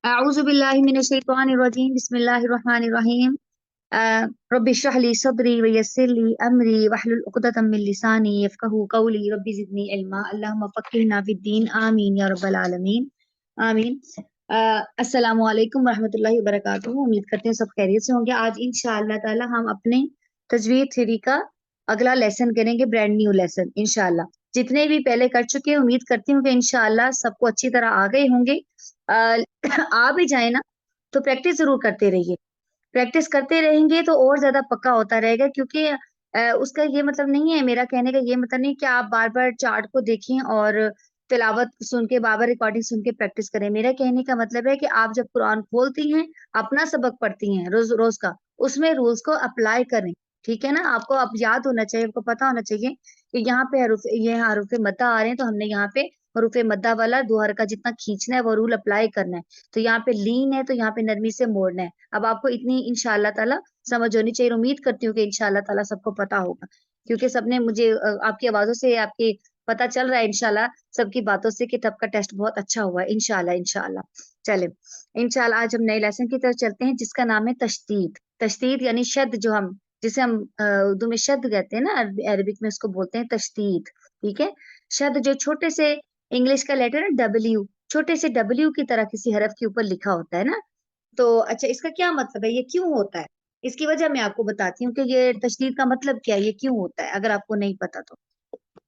अऊज़ुबिल्लाहिमिनश्शैतानिर्रजीम बिस्मिल्लाहिर्रहमानिर्रहीम। रब्बि इश्रह ली सदरी व यस्सिर ली अमरी वहलुल उक़दतम मिन लिसानी यफ़क़हू क़ौली रब्बि ज़िदनी इल्मा अल्लाहुम्मा फ़क़्हिना फ़िद्दीन आमीन या रब्बल आलमीन आमीन। अस्सलामु अलैकुम रहमतुल्लाहि व बरकातुहू। उम्मीद करते हैं सब खैरियत से होंगे। आज इंशाअल्लाह ताला हम अपने तजवीद थ्योरी का अगला लेसन करेंगे, ब्रांड न्यू लेसन इंशाअल्लाह। जितने भी पहले कर चुके हैं उम्मीद करती हूँ कि इंशाअल्लाह सबको अच्छी तरह आ गए होंगे। आ भी जाए ना तो प्रैक्टिस जरूर करते रहिए। प्रैक्टिस करते रहेंगे तो और ज्यादा पक्का होता रहेगा, क्योंकि उसका ये मतलब नहीं है, मेरा कहने का ये मतलब नहीं कि आप बार बार चार्ट को देखें और तिलावत सुन के बार बार रिकॉर्डिंग सुन के प्रैक्टिस करें। मेरा कहने का मतलब है कि आप जब कुरान खोलती हैं, अपना सबक पढ़ती हैं रोज रोज का, उसमें रूल्स को अप्लाई करें। ठीक है ना, आपको अब याद होना चाहिए, आपको पता होना चाहिए कि यहाँ पे ये हरूफ मद्दा आ रहे हैं तो हमने यहाँ पे हरूफ मद्दा वाला दो हरका जितना खींचना है वो रूल अप्लाई करना है। तो यहाँ पे लीन है तो यहाँ पे नरमी से मोड़ना है। अब आपको इतनी इंशाअल्लाह ताला समझ होनी चाहिए। उम्मीद करती हूँ कि इंशाअल्लाह ताला सबको पता होगा, क्योंकि सबने मुझे आपकी आवाजों से आपकी पता चल रहा है इंशाल्लाह, सबकी बातों से कि तब का टेस्ट बहुत अच्छा हुआ है इंशाल्लाह इंशाल्लाह। चले इंशाल्लाह आज हम नए लेसन की तरफ चलते हैं, जिसका नाम है तशदीद। तशदीद यानी शद, जो हम जिसे हम उर्दू में शद कहते हैं ना, अरबिक में उसको बोलते हैं तशदीद। ठीक है, शद जो छोटे से इंग्लिश का लेटर है डब्ल्यू, छोटे से डब्ल्यू की तरह किसी हरफ के ऊपर लिखा होता है ना। तो अच्छा, इसका क्या मतलब है, ये क्यों होता है? इसकी वजह मैं आपको बताती हूँ कि ये तशदीद का मतलब क्या है, ये क्यों होता है, अगर आपको नहीं पता तो।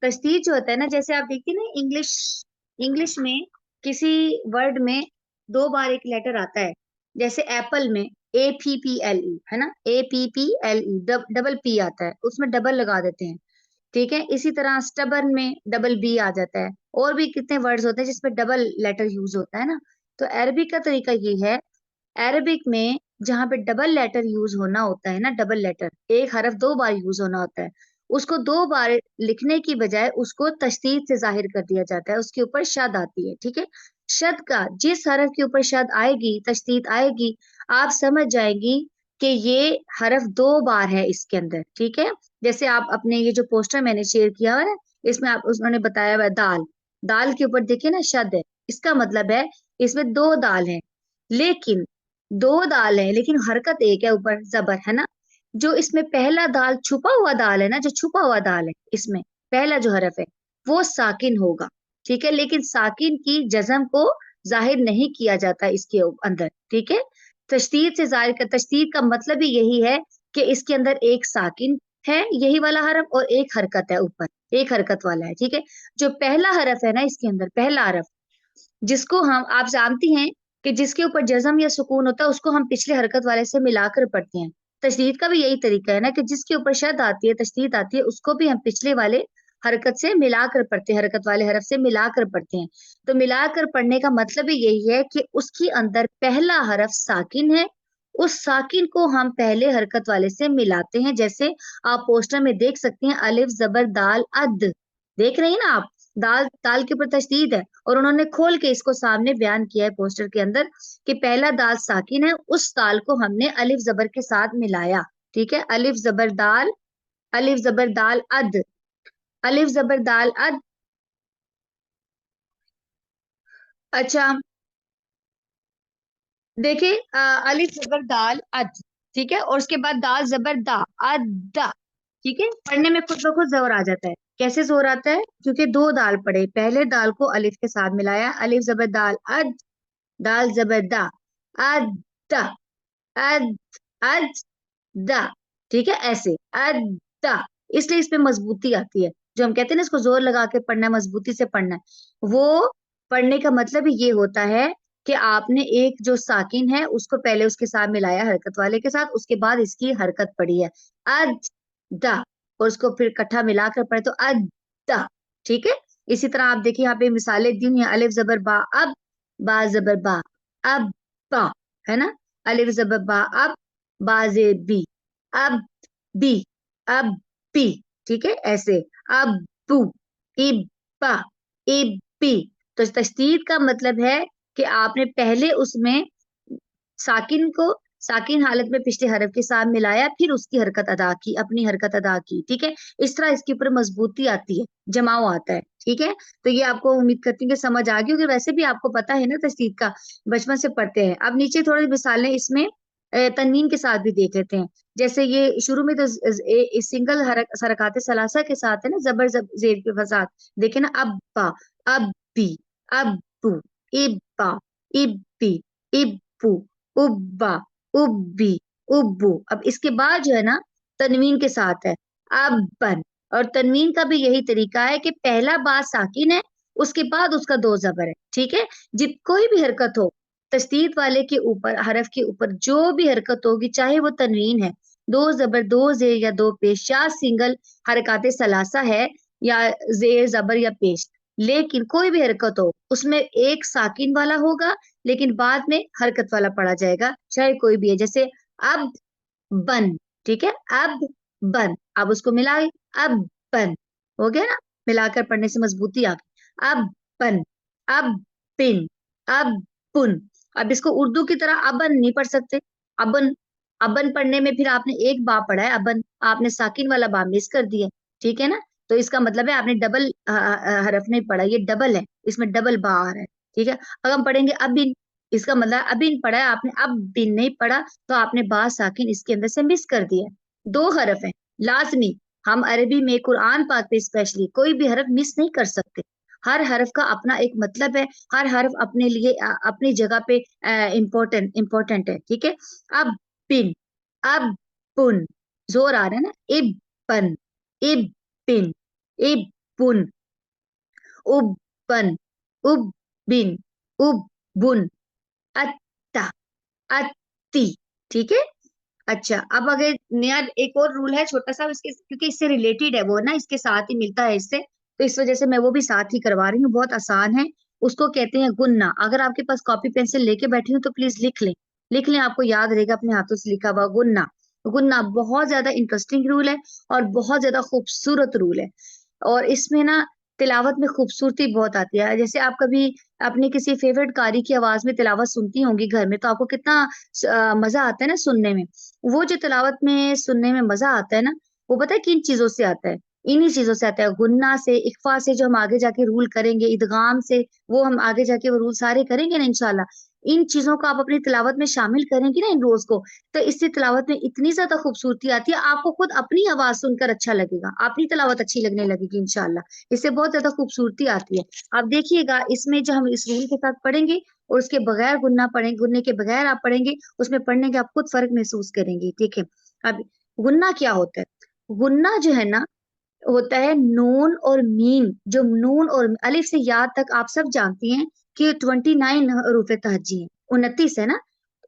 तशदीद जो होता है ना, जैसे आप देखिए ना, इंग्लिश इंग्लिश में किसी वर्ड में दो बार एक लेटर आता है। जैसे एप्पल में APPLE है ना, APPLE डबल पी आता है, उसमें डबल लगा देते हैं। ठीक है, इसी तरह स्टबर्न में डबल बी आ जाता है। और भी कितने वर्ड्स होते हैं जिसपे डबल लेटर यूज होता है ना। तो अरबिक का तरीका ये है, अरबिक में जहां पे डबल लेटर यूज होना होता है ना, डबल लेटर एक हरफ दो बार यूज होना होता है, उसको दो बार लिखने की बजाय उसको तशदीद से जाहिर कर दिया जाता है, उसके ऊपर शद आती है। ठीक है, शद का जिस हरफ के ऊपर शद आएगी, तशदीद आएगी, आप समझ जाएगी कि ये हरफ दो बार है इसके अंदर। ठीक है, जैसे आप अपने ये जो पोस्टर मैंने शेयर किया हुआ है, इसमें आप उन्होंने बताया हुआ है दाल, दाल के ऊपर देखिए ना शद है, इसका मतलब है इसमें दो दाल है। लेकिन दो दाल है लेकिन हरकत एक है, ऊपर जबर है ना। जो इसमें पहला दाल छुपा हुआ दाल है ना, जो छुपा हुआ दाल है इसमें पहला जो हरफ है वो साकिन होगा। ठीक है, लेकिन साकिन की जज्म को जाहिर नहीं किया जाता इसके अंदर। ठीक है, तशदीद से जाहिर कर, तशदीद का मतलब ही यही है कि इसके अंदर एक साकिन है, यही वाला हरफ, और एक हरकत है ऊपर, एक हरकत वाला है। ठीक है, जो पहला हरफ है ना इसके अंदर, पहला हरफ जिसको हम आप जानती हैं कि जिसके ऊपर जज्म या सुकून होता है उसको हम पिछले हरकत वाले से मिलाकर पढ़ते हैं। तशदीद का भी यही तरीका है ना, कि जिसके ऊपर शद आती है, तशदीद आती है, उसको भी हम पिछले वाले हरकत से मिलाकर पढ़ते हैं, हरकत वाले हरफ से मिलाकर पढ़ते हैं। तो मिलाकर पढ़ने का मतलब ही यही है कि उसके अंदर पहला हरफ साकिन है, उस साकिन को हम पहले हरकत वाले से मिलाते हैं। जैसे आप पोस्टर में देख सकते हैं, अलिफ जबर दाल अद, देख रही हैं ना आप, दाल दाल के ऊपर तशदीद है, और उन्होंने खोल के इसको सामने बयान किया है पोस्टर के अंदर कि पहला दाल साकिन है, उस दाल को हमने अलिफ जबर के साथ मिलाया। ठीक है, अलिफ जबर दाल, अलिफ जबर दाल अद, अलिफ जबर दाल अद। अच्छा, देखिए अलिफ जबर दाल अद, ठीक है, और उसके बाद दाल जबर दा, अदा। ठीक है, पढ़ने में खुद ब खुद जोर आ जाता है। कैसे जोर आता है? क्योंकि दो दाल पढ़े, पहले दाल को अलिफ के साथ मिलाया, अलिफ जबर दाल अद, दाल जबर दा, अद, अद, अद, दा। ठीक है, ऐसे अदा, इसलिए इसमें मजबूती आती है। जो हम कहते हैं ना इसको जोर लगा के पढ़ना है, मजबूती से पढ़ना है, वो पढ़ने का मतलब ही ये होता है कि आपने एक जो साकिन है उसको पहले उसके साथ मिलाया हरकत वाले के साथ, उसके बाद इसकी हरकत पढ़ी है अद दा, और उसको फिर इकट्ठा मिलाकर पढ़े तो अद दा। ठीक है, इसी तरह आप देखिए यहाँ पे मिसालें दी हैं, अलिफ जबर बा अब, बा जबर बा, अब बा, है ना, अलिफ जबर बा अब, बाजे बी, अब बी, अब बी। ठीक है, ऐसे अब बू, इब्बा, इब्बी। तो तशदीद का मतलब है कि आपने पहले उसमें साकिन को साकिन हालत में पिछले हरफ के साथ मिलाया, फिर उसकी हरकत अदा की, अपनी हरकत अदा की, ठीक है। इस तरह इसके ऊपर मजबूती आती है, जमाव आता है, ठीक है। तो ये आपको उम्मीद करती हूँ कि समझ आ गई होगी, वैसे भी आपको पता है ना तस्दीद का, बचपन से पढ़ते हैं। अब नीचे थोड़ी मिसालें इसमें तनवीन के साथ भी देख लेते हैं। जैसे ये शुरू में तो सिंगल हरकत सलासा के साथ है ना, जबर जेर के साथ। देखे ना, अब्बा, अब्बी, अब्बू, इब्बा, इब्बी, इब्बू, उब्बा, उब्बी, उब्बू। अब इसके बाद जो है ना तनवीन के साथ है, अब्बन। और तनवीन का भी यही तरीका है कि पहला बात साकिन है, उसके बाद उसका दो जबर है, ठीक है। जित कोई भी हरकत हो तशदीद वाले के ऊपर, हरफ के ऊपर जो भी हरकत होगी, चाहे वो तनवीन है, दो जबर, दो जेर या दो पेश, या सिंगल हरकत सलासा है, या जेर जबर या पेश, लेकिन कोई भी हरकत हो उसमें एक साकिन वाला होगा, लेकिन बाद में हरकत वाला पढ़ा जाएगा, चाहे कोई भी है। जैसे अब बन, ठीक है, अब बन। अब उसको मिला, अब बन, हो गया ना, मिलाकर पढ़ने से मजबूती आ गई। अब बन, अब पिन, अब पुन। अब इसको उर्दू की तरह अबन नहीं पढ़ सकते, अबन। अबन पढ़ने में फिर आपने एक बा पढ़ा है, अबन आपने साकिन वाला बा मिस कर दिया, ठीक है ना। तो इसका मतलब है आपने डबल हरफ नहीं पढ़ा, ये डबल है, इसमें डबल बा आ रहा है, ठीक है। अगर हम पढ़ेंगे अबिन, इसका मतलब अबिन पढ़ा है आपने, अब बिन नहीं पढ़ा, तो आपने बा साकिन इसके अंदर से मिस कर दिया। दो हरफ है लाजमी, हम अरबी में कुरान पाक पे स्पेशली कोई भी हरफ मिस नहीं कर सकते। हर हरफ का अपना एक मतलब है, हर हरफ अपने लिए अपनी जगह पे इम्पोर्टेंट है, ठीक है। अब पिन, अब पुन, जोर आ रहा है ना, इब पन, इब पिन, इब पुन, उब पन, उब बिन, उब बुन, अत्ता, अत्ती, ठीक है। अच्छा, अब अगर नया एक और रूल है छोटा सा, इसके क्योंकि इससे रिलेटेड है वो ना, इसके साथ ही मिलता है इससे, तो इस वजह से मैं वो भी साथ ही करवा रही हूँ, बहुत आसान है। उसको कहते हैं गुन्ना। अगर आपके पास कॉपी पेंसिल लेके बैठी हूँ तो प्लीज लिख लें, लिख लें, आपको याद रहेगा अपने हाथों से लिखा हुआ गुन्ना। गुन्ना बहुत ज्यादा इंटरेस्टिंग रूल है और बहुत ज्यादा खूबसूरत रूल है, और इसमें ना तिलावत में खूबसूरती बहुत आती है। जैसे आप कभी अपने किसी फेवरेट कारी की आवाज में तिलावत सुनती होंगी घर में, तो आपको कितना मजा आता है ना सुनने में। वो जो तिलावत में सुनने में मजा आता है ना, वो पता है किन चीजों से आता है? इन्हीं चीजों से आता है, गुन्ना से, इकफा से, जो हम आगे जाके रूल करेंगे, इदगाम से, वो हम आगे जाके वो रूल सारे करेंगे ना इंशाल्लाह। इन चीजों को आप अपनी तिलावत में शामिल करेंगे ना, इन रोज को, तो इससे तिलावत में इतनी ज्यादा खूबसूरती आती है, आपको खुद अपनी आवाज सुनकर अच्छा लगेगा, अपनी तिलावत अच्छी लगने लगेगी इंशाल्लाह। इससे बहुत ज्यादा खूबसूरती आती है। आप देखिएगा इसमें जो हम इस रूल के साथ पढ़ेंगे और उसके बगैर गुन्ना पढ़ेंगे, गुन्ने के बगैर आप पढ़ेंगे, उसमें पढ़ने के आप खुद फर्क महसूस करेंगे, ठीक है। अब गुन्ना क्या होता है? गुन्ना जो है ना, होता है नून और मीम। जो नून और अलिफ से या तक आप सब जानती हैं कि 29 हरूफ तहज्जी हैं, 29 है ना।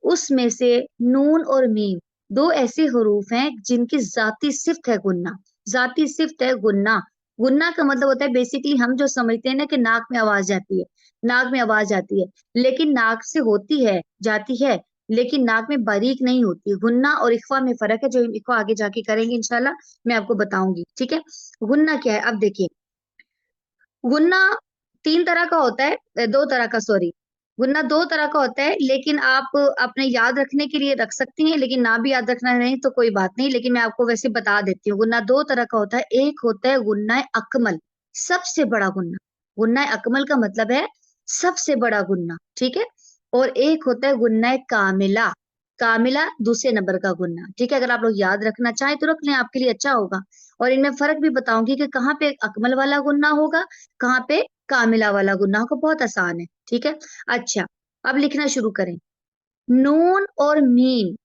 उसमें से नून और मीम दो ऐसे हरूफ हैं जिनकी जाती सिफ्त है गुन्ना, जाती सिफ्त है गुन्ना। गुन्ना का मतलब होता है बेसिकली, हम जो समझते हैं ना कि नाक में आवाज जाती है, नाक में आवाज जाती है, लेकिन नाक से होती है, जाती है, लेकिन नाक में बारीक नहीं होती। गुन्ना और इख्फा में फर्क है, जो इख्फा आगे जाके करेंगे इंशाल्लाह, मैं आपको बताऊंगी, ठीक है। गुन्ना क्या है अब देखिए। गुन्ना तीन तरह का होता है, दो तरह का, सॉरी। गुन्ना दो तरह का होता है, लेकिन आप अपने याद रखने के लिए रख सकती हैं, लेकिन ना भी याद रखना नहीं तो कोई बात नहीं, लेकिन मैं आपको वैसे बता देती हूँ। गुन्ना दो तरह का होता है, एक होता है गुन्ना अकमल, सबसे बड़ा गुन्ना। गुन्ना अकमल का मतलब है सबसे बड़ा गुन्ना, ठीक है। और एक होता है गुन्ना कामिला, कामिला दूसरे नंबर का गुन्ना, ठीक है। अगर आप लोग याद रखना चाहें तो रख लें, आपके लिए अच्छा होगा। और इनमें फर्क भी बताऊंगी कि कहाँ पे अकमल वाला गुन्ना होगा, कहाँ पे कामिला वाला गुन्ना होगा, बहुत आसान है, ठीक है। अच्छा, अब लिखना शुरू करें। नून और मीम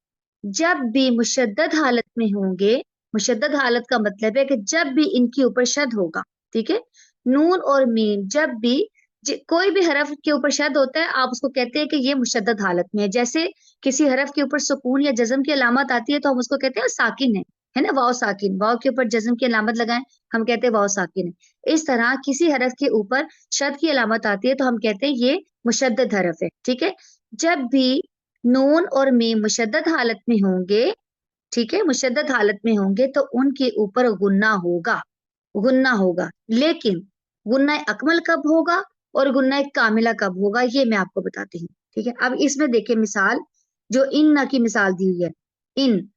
जब भी मुशद्दद हालत में होंगे, मुशद्दद हालत का मतलब है कि जब भी इनके ऊपर शद होगा, ठीक है। नून और मीम जब भी कोई भी हरफ के ऊपर शद होता है, आप उसको कहते हैं कि ये मुशद्दद हालत में है। जैसे किसी हरफ के ऊपर सुकून या जज्म की अलामत आती है तो हम उसको कहते हैं साकिन है ना, वाव साकिन, वाव के ऊपर जज्म की अलामत लगाएं, हम कहते हैं वाव साकिन है। इस तरह किसी हरफ के ऊपर शद की अलामत आती है तो हम कहते हैं ये मुशद्दद हरफ है, ठीक है। जब भी नून और मीम मुशद्दद हालत में होंगे, ठीक है, मुशद्दद हालत में होंगे, तो उनके ऊपर गुन्ना होगा, गुन्ना होगा। लेकिन गुन्ना अकमल कब होगा और गुन्ना कामिला कब होगा, ये मैं आपको बताती हूँ, ठीक है। अब इसमें देखिए मिसाल, जो इन की मिसाल दी हुई है, इन,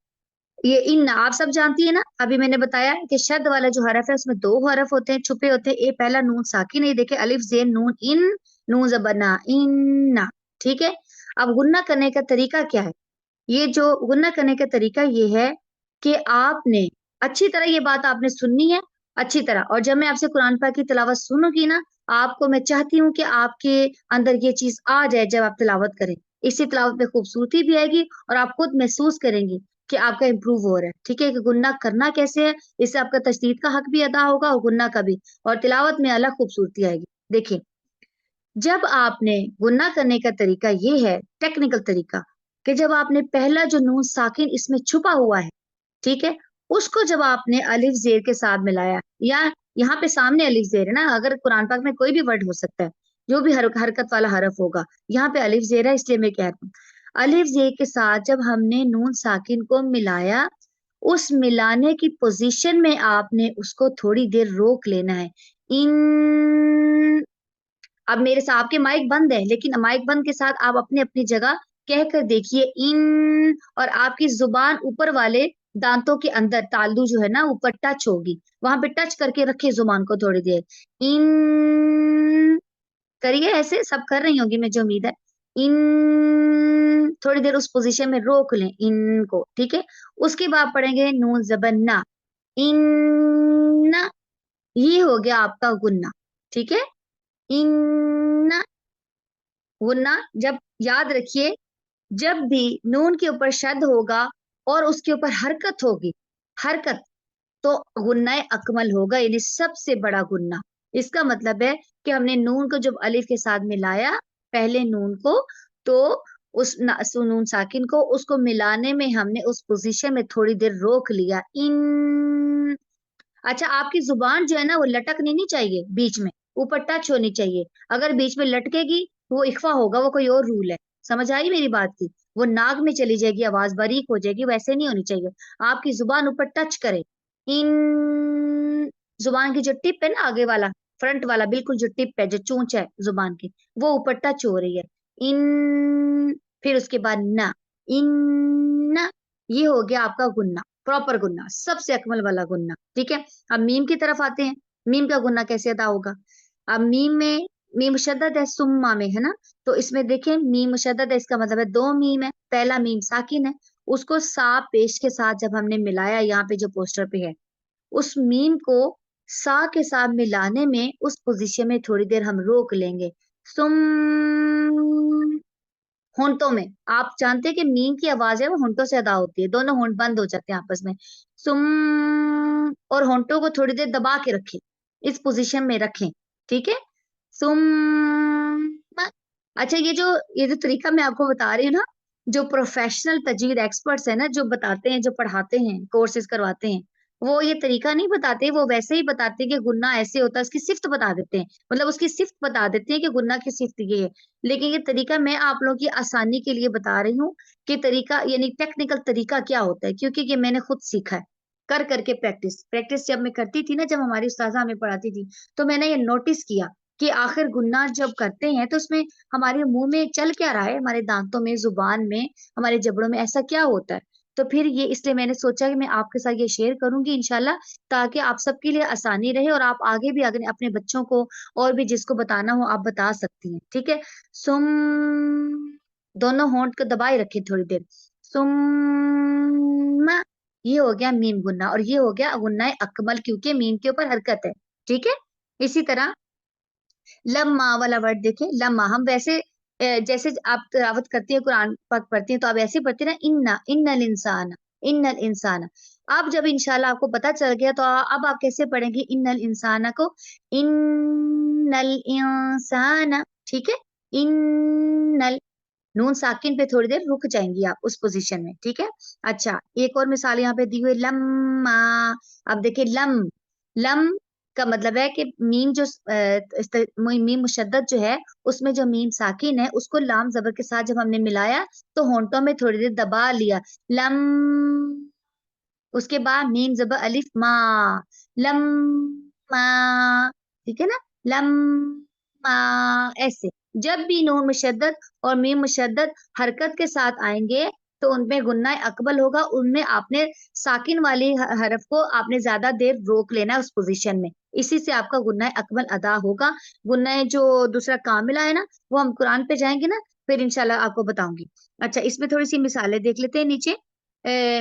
ये इन आप सब जानती है ना। अभी मैंने बताया कि शद वाला जो हरफ है उसमें दो हरफ होते हैं, छुपे होते हैं। ए पहला नून साकिन, नहीं देखे अलिफ जेन नून इन, नून जबरना इन्ना, ठीक है। अब गुन्ना करने का तरीका क्या है? ये जो गुन्ना करने का तरीका ये है कि आपने अच्छी तरह ये बात आपने सुननी है, अच्छी तरह। और जब मैं आपसे कुरान पाक की तिलावत सुनूंगी ना, आपको मैं चाहती हूँ कि आपके अंदर ये चीज आ जाए जब आप तिलावत करें। इससे तिलावत में खूबसूरती भी आएगी और आप खुद महसूस करेंगी कि आपका इम्प्रूव हो रहा है, ठीक है। कि गुन्ना करना कैसे है, इससे आपका तशदीद का हक भी अदा होगा और गुन्ना का भी, और तिलावत में अलग खूबसूरती आएगी। देखिए, जब आपने गुन्ना करने का तरीका ये है, टेक्निकल तरीका, कि जब आपने पहला जो नून साकिन इसमें छुपा हुआ है, ठीक है, उसको जब आपने अलिफ जेर के साथ मिलाया, या यहाँ पे सामने अलिफ जेर है ना, अगर कुरान पाक में कोई भी वर्ड हो सकता है, जो भी हरकत वाला हरफ होगा, यहाँ पे अलिफ जेर है इसलिए मैं कह रहा हूँ। अलिफ जेर के साथ जब हमने नून साकिन को मिलाया, उस मिलाने की पोजीशन में आपने उसको थोड़ी देर रोक लेना है। इन, अब मेरे साथ आपके माइक बंद है, लेकिन माइक बंद के साथ आप अपनी अपनी जगह कह कर देखिए इन, और आपकी जुबान ऊपर वाले दांतों के अंदर, तालू जो है ना ऊपर टच होगी, वहां पे टच करके रखिए जुबान को थोड़ी देर। इन करिए, ऐसे सब कर रही होगी मुझे उम्मीद है। इन थोड़ी देर उस पोजीशन में रोक लें इनको, ठीक है। उसके बाद पढ़ेंगे नून जबन ना, इन, ये हो गया आपका गुन्ना, ठीक है। इन, गुन्ना, जब याद रखिए, जब भी नून के ऊपर शद होगा और उसके ऊपर हरकत होगी, हरकत, तो गुन्ना अकमल होगा, यानी सबसे बड़ा गुन्ना। इसका मतलब है कि हमने नून को जब अलिफ के साथ मिलाया, पहले नून को, तो नून साकिन को, उसको मिलाने में हमने उस पोजीशन में थोड़ी देर रोक लिया, इन। अच्छा, आपकी जुबान जो है ना वो लटकनी नहीं चाहिए, बीच में ऊपर टच होनी चाहिए। अगर बीच में लटकेगी वो इख्फा होगा, वो कोई और रूल है। समझ आई मेरी बात की? वो नाक में चली जाएगी, आवाज बारीक हो जाएगी, वैसे नहीं होनी चाहिए। आपकी जुबान ऊपर टच करे, इन, जुबान की जो टिप है ना आगे वाला, फ्रंट वाला बिल्कुल जो टिप है, जो चोंच है जुबान की, वो ऊपर टच हो रही है, इन। फिर उसके बाद ना, इन, ये हो गया आपका गुन्ना, प्रॉपर गुन्ना, सबसे अकमल वाला गुन्ना, ठीक है। अब मीम की तरफ आते हैं। मीम का गुन्ना कैसे अदा होगा? अब मीम में, मीम मुशद्दद है सुम्मा में, है ना। तो इसमें देखें मीम मुशद्दद है, इसका मतलब है दो मीम है, पहला मीम साकिन है, उसको सा पेश के साथ जब हमने मिलाया, यहाँ पे जो पोस्टर पे है, उस मीम को सा के साथ मिलाने में उस पोजीशन में थोड़ी देर हम रोक लेंगे। सुम, होंठों में, आप जानते हैं कि मीम की आवाज है वो होंठों से अदा होती है, दोनों होंठ बंद हो जाते हैं आपस में। सुम, और होंठों को थोड़ी देर दबा के रखें, इस पोजीशन में रखें, ठीक है। सुम, अच्छा, ये जो तरीका मैं आपको बता रही हूँ ना, जो प्रोफेशनल तजवीद एक्सपर्ट्स है ना, जो बताते हैं, जो पढ़ाते हैं, कोर्सेज करवाते हैं, वो ये तरीका नहीं बताते, वो वैसे ही बताते हैं कि गुन्ना ऐसे होता है, उसकी सिफ्त बता देते हैं, मतलब उसकी सिफ्त बता देते हैं कि गुन्ना की सिफ्त ये है। लेकिन ये तरीका मैं आप लोगों की आसानी के लिए बता रही हूँ कि तरीका यानी टेक्निकल तरीका क्या होता है, क्योंकि ये मैंने खुद सीखा है, कर करके प्रैक्टिस प्रैक्टिस जब मैं करती थी ना, जब हमारी उस्ताजा हमें पढ़ाती थी, तो मैंने ये नोटिस किया कि आखिर गुन्ना जब करते हैं तो उसमें हमारे मुंह में चल क्या रहा है, हमारे दांतों में, जुबान में, हमारे जबड़ों में ऐसा क्या होता है। तो फिर ये इसलिए मैंने सोचा कि मैं आपके साथ ये शेयर करूंगी इंशाल्लाह, ताकि आप सबके लिए आसानी रहे और आप आगे भी अगर अपने बच्चों को और भी जिसको बताना हो आप बता सकती हैं, ठीक है। सुम, दोनों होंठ को दबाए रखें थोड़ी देर। सुम, ये हो गया मीम गुन्ना, और ये हो गया गुन्ना अकमल, क्योंकि मीम के ऊपर हरकत है, ठीक है। इसी तरह लम्मा वाला वर्ड देखें, लम्मा हम वैसे जैसे आप तिलावत करती है, कुरान पाक पढ़ती है, तो आप ऐसे पढ़ती है ना, इन्ना इन्नल इंसान, इन्नल इंसान। अब जब इंशाल्लाह आपको पता चल गया, तो अब आप कैसे पढ़ेंगे इन्नल इंसान को? इन्नल इंसान, ठीक है। इन्नल, नून साकिन पे थोड़ी देर रुक जाएंगी आप उस पोजीशन में, ठीक है। अच्छा, एक और मिसाल यहाँ पे दी हुई, लम्मा। अब देखिए, लम, लम का मतलब है कि मीम जो मीम मुशद्दद जो है, उसमें जो मीम साकिन है उसको लाम जबर के साथ जब हमने मिलाया, तो होंठों में थोड़ी देर दबा लिया, लम। उसके बाद मीम जबर अलिफ मा, लम मा, ठीक है ना, लम मा, ऐसे जब भी नून मुशद्दद और मीम मुशद्दद हरकत के साथ आएंगे तो उनमें गुन्नाए अकबल होगा, उनमें आपने साकिन वाली हरफ को आपने ज्यादा देर रोक लेना है उस पोजीशन में, इसी से आपका गुन्नाए अकबल अदा होगा। गुन्नाए जो दूसरा कामिला है ना, वो हम कुरान पे जाएंगे ना, फिर इंशाल्लाह आपको बताऊंगी। अच्छा, इसमें थोड़ी सी मिसालें देख लेते हैं नीचे।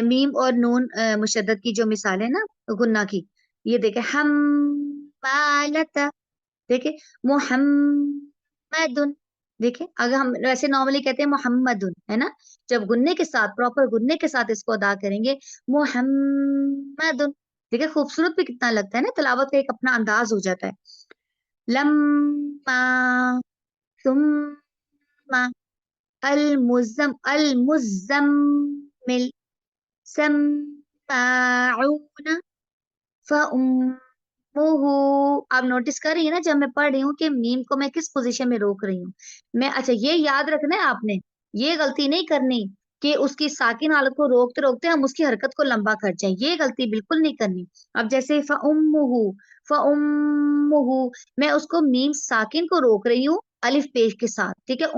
मीम और नून मुशद्दद की जो मिसाल है ना गुन्ना की, ये देखे हम मालता, देखे मोहम्मदुन, देखे अगर हम वैसे नॉर्मली कहते हैं मोहम्मदुन है ना, जब गुन्ने के साथ प्रॉपर गुन्ने के साथ इसको अदा करेंगे मोहम्मदुन, देखिए खूबसूरत भी कितना लगता है ना, तिलावत का एक अपना अंदाज हो जाता है। लम्मा सुम्मा अल मुज़म्मिल सम्माऊना फउम्मुहु। आप नोटिस कर रही है ना जब मैं पढ़ रही हूँ कि मीम को मैं किस पोजीशन में रोक रही हूँ मैं। अच्छा, ये याद रखना है आपने, ये गलती नहीं करनी कि उसकी साकिन हालत को रोकते रोकते हम उसकी हरकत को लंबा कर जाए, ये गलती बिल्कुल नहीं करनी। अब जैसे फउम्मुहु, फउम्मुहु, मैं उसको मीम साकिन को रोक रही हूँ अलिफ पेश के साथ, ठीक है,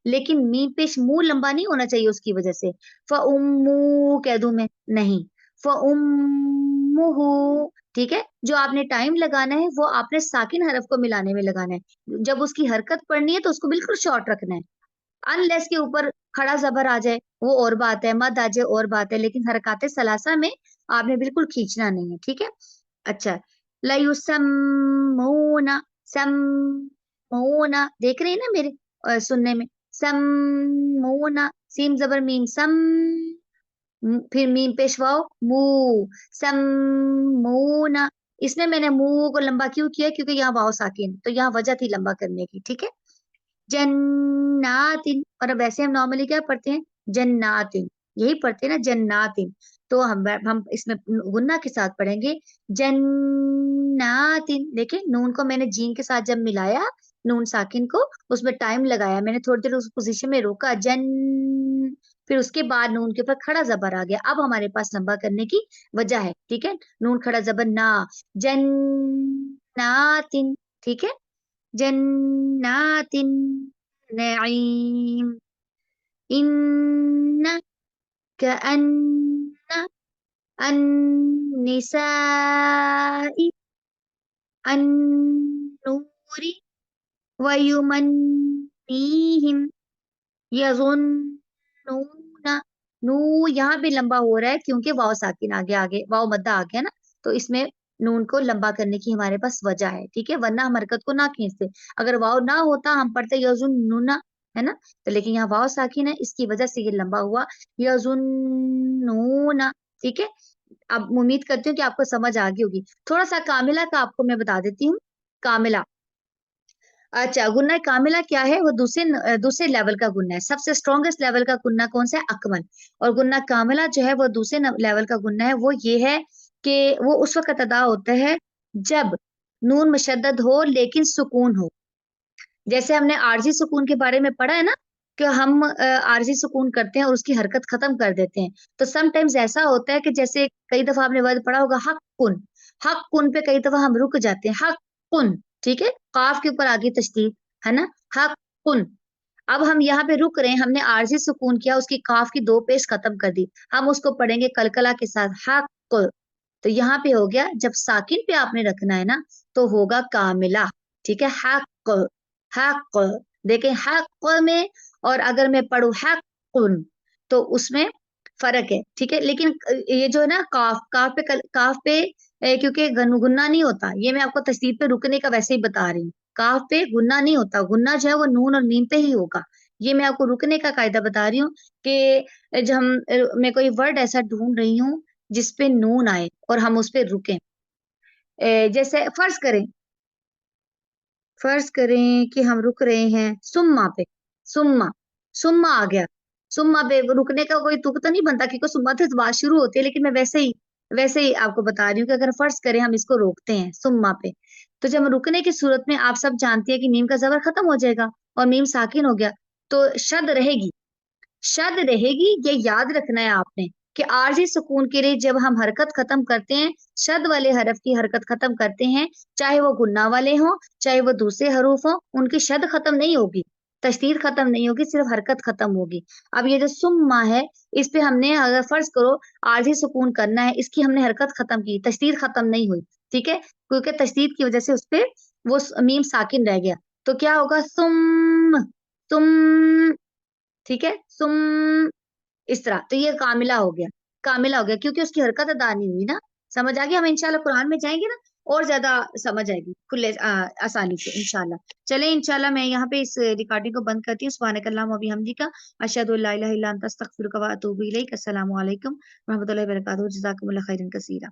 लेकिन मीम पेश मुंह लंबा नहीं होना चाहिए उसकी वजह से फउम्मू कह दूं मैं, नहीं, फउम्मुहु, ठीक है। जो आपने टाइम लगाना है वो आपने साकिन हरफ को मिलाने में लगाना है, जब उसकी हरकत पढ़नी है तो उसको बिल्कुल शॉर्ट रखना है। अनलेस के ऊपर खड़ा जबर आ जाए वो और बात है, मद आ जाए और बात है, लेकिन हरकत सलासा में आपने बिल्कुल खींचना नहीं है, ठीक है। अच्छा, लयुसम्मूना, सम्मूना, देख रहे हैं ना मेरे सुनने में, सम्मूना, सीम जबर मीम सम, फिर मीम पेश वाओ मू, सम्मूना। इसमें मैंने मुंह को लंबा क्यों किया, क्योंकि यहाँ वाओ साकिन, तो यहाँ वजह थी लंबा करने की, ठीक है। जन्नातिन, और अब वैसे हम नॉर्मली क्या पढ़ते हैं, जन्नातिन, यही पढ़ते हैं ना जन्नातिन, तो हम इसमें गुन्ना के साथ पढ़ेंगे जन्नातिन। देखिए नून को मैंने जीन के साथ जब मिलाया, नून साकिन को, उसमें टाइम लगाया मैंने, थोड़ी देर उस पोजीशन में रोका, फिर उसके बाद नून के ऊपर खड़ा जबर आ गया, अब हमारे पास लंबा करने की वजह है, ठीक है। नून खड़ा जबर ना, जन्नातिन, ठीक है, जन्नातिन नईम, इन्ना कअन्ना अन्निसाई अन्नूरी वयुमन्नीहिम यज़ुन्नूना। नू यहाँ भी लंबा हो रहा है क्योंकि वाव साकिन आगे, आगे वाव मद्दा आ गया ना, तो इसमें नून को लंबा करने की हमारे पास वजह है, ठीक है, वरना हम हरकत को ना खींचते। अगर वाव ना होता हम पढ़ते यजुन्नुना, है ना, तो लेकिन यहाँ वाव साकिन है, इसकी वजह से ये लंबा हुआ यजुन्नूना, ठीक है। अब उम्मीद करती हूँ कि आपको समझ आ गई होगी। थोड़ा सा कामिला का आपको मैं बता देती हूँ। कामिला, अच्छा, गुन्ना कामिला क्या है, वो दूसरे लेवल का गुन्ना है, सबसे स्ट्रॉन्गेस्ट लेवल का गुन्ना कौन सा है, अकमल। और गुन्ना कामिला जो है वो दूसरे लेवल का गुन्ना है, वो ये है कि वो उस वक्त अदा होता है जब नून मुशद्दद हो लेकिन सुकून हो। जैसे हमने आरजी सुकून के बारे में पढ़ा है ना, कि हम आरजी सुकून करते हैं और उसकी हरकत खत्म कर देते हैं, तो समटाइम्स ऐसा होता है कि जैसे कई दफा आपने वर्ड पढ़ा होगा हक कुन पे कई दफा हम रुक जाते हैं, हक कुन, ठीक है, काफ के ऊपर आगे तशदीद, है ना, हक कुन। अब हम यहाँ पे रुक रहे हैं, हमने आरजी सुकून किया, उसकी काफ की दो पेश खत्म कर दी, हम उसको पढ़ेंगे कलकला के साथ हक। तो यहाँ पे हो गया, जब साकिन पे आपने रखना है ना तो होगा कामिला, ठीक है, हक, हक, देखें हक में, और अगर मैं पढ़ू हकुन तो उसमें फर्क है, ठीक है। लेकिन ये जो है ना काफ, काफ पे क्योंकि गुन्ना नहीं होता, ये मैं आपको तशदीद पे रुकने का वैसे ही बता रही हूँ, काफ पे गुन्ना नहीं होता, गुन्ना जो है वो नून और मीम पे ही होगा। ये मैं आपको रुकने का कायदा बता रही हूँ कि जब मैं कोई वर्ड ऐसा ढूंढ रही हूँ जिसपे नून आए और हम उस पे रुकें। जैसे फर्ज करें कि हम रुक रहे हैं सुम्मा पे, सुम्मा, सुम्मा आ गया, सुम्मा पे रुकने का कोई तुक तो नहीं बनता क्योंकि सुम्मा से तो बात शुरू होती है, लेकिन मैं वैसे ही आपको बता रही हूँ कि अगर फर्ज करें हम इसको रोकते हैं सुम्मा पे, तो जब रुकने की सूरत में आप सब जानते हैं कि मीम का जबर खत्म हो जाएगा और मीम साकिन हो गया, तो शद रहेगी, शद रहेगी, ये याद रखना है आपने। کہ عارضی سکون کے لیے جب ہم حرکت ختم کرتے ہیں، شد والے حرف کی حرکت ختم کرتے ہیں، چاہے وہ گنہ والے ہوں چاہے وہ دوسرے حروف ہوں، ان کی شد ختم نہیں ہوگی، تشدید ختم نہیں ہوگی، صرف حرکت ختم ہوگی۔ اب یہ جو سما ہے، اس پہ ہم نے اگر فرض کرو عارضی سکون کرنا ہے، اس کی ہم نے حرکت ختم کی، تشدید ختم نہیں ہوئی، ٹھیک ہے، کیونکہ تشدید کی وجہ سے اس پہ وہ میم ساکن رہ گیا، تو کیا ہوگا؟ سم، تم، ٹھیک ہے، سم، اس طرح، تو یہ کاملہ ہو گیا، کاملہ ہو گیا کیونکہ اس کی حرکت ادا نہیں ہوئی نا۔ سمجھ آ گیا؟ ہم انشاءاللہ قرآن میں جائیں گے نا اور زیادہ سمجھ آئے گی کھلے آسانی سے انشاءاللہ۔ چلیں انشاءاللہ میں یہاں پہ اس ریکارڈنگ کو بند کرتی ہوں۔ سبحانک اللہم و بحمدک، اشہد ان لا الہ الا انت، استغفرک و اتوب الیک۔ السلام علیکم و رحمۃ اللہ وبرکاتہ، جزاکم اللہ خیرا کثیرا۔